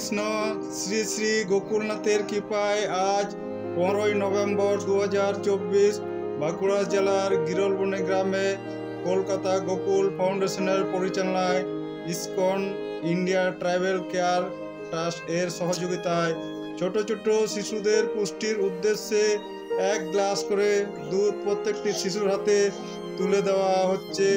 কৃষ্ণ শ্রী শ্রী গোকুলনাথের কৃপায় আজ 15ই নভেম্বর 2024 বাঁকুড়া জেলার গিরলবনি গ্রামে কলকাতা গোকুল ফাউন্ডেশনের পরিচালনায় ISKCON India tribal care trust এর সহযোগিতায় ছোট ছোট শিশুদের পুষ্টির উদ্দেশ্যে 1 গ্লাস করে দুধ প্রত্যেকটি শিশুর হাতে তুলে দেওয়া হচ্ছে।